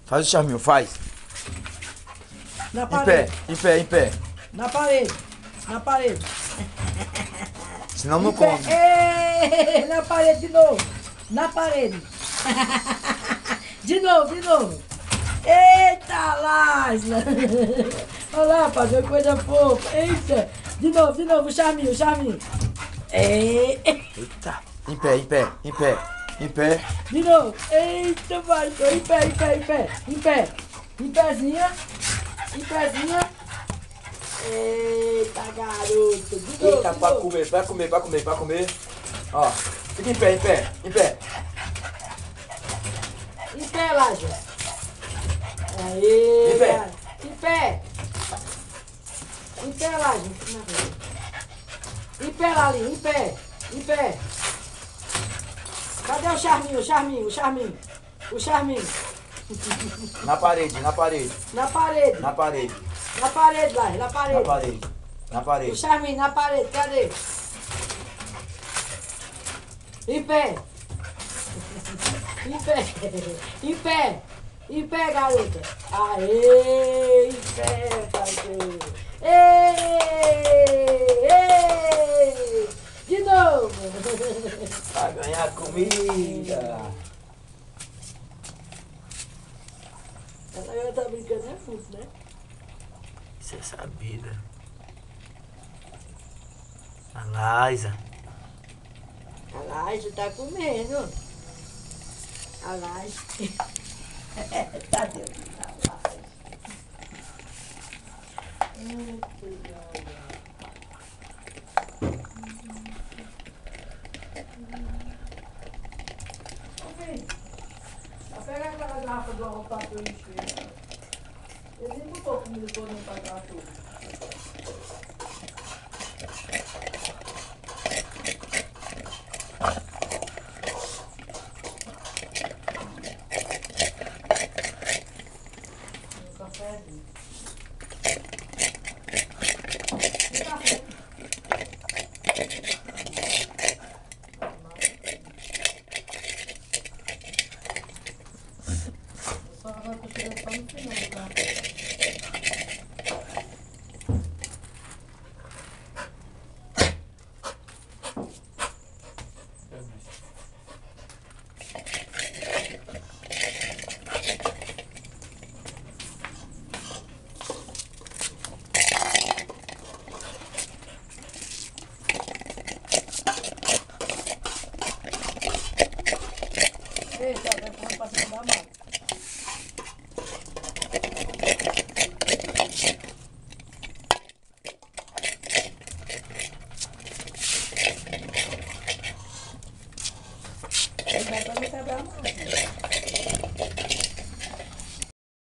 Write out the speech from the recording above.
Faz o charminho, faz. Na Em pé, parede. em pé, em pé. Na parede. Na parede. Senão não Em pé. come. Ê, na parede de novo. Na parede. De novo, de novo. Eita, Lásla. Olha lá, rapaz, que coisa fofa. Eita. De novo, o charminho, o charminho. Ei. Eita. Em pé, em pé, em pé, em pé. De novo. Eita, vai. Tô em pé, em pé, em pé. Em pé. Em pezinha. Em pezinha. Eita, garoto. De novo, Eita, de pra novo. comer, pra comer, pra comer, pra comer. Ó, fica em pé, em pé, em pé. Em pé, Lázaro. Aê, Em pé. cara. Em pé. Em pé, Lázaro. Em pé, Lali. Em pé. Em pé. Cadê o charminho, o charminho, o charminho? O charminho. Na parede, na parede, Na parede. na parede, Na parede, Lázaro. Na na parede. parede, na O parede. charminho na parede. Cadê? Em pé. Em pé. Em pé. Em pé, garota. Aê, em pé, parceiro. Ei, ei. De novo. Pra ganhar comida. Essa galera tá brincando, é fofo, né? Isso é sabida. A Liza. A Laje tá comendo. A Laje. Tá dentro da Laje. Pega aquela garrafa do arroz pra tu encher. Ele nem botou comida toda no prato. Café. Só agora tô chegando só no final, tá? Eita, vai pôr pra cima da mão. Vai pra não quebrar a mão.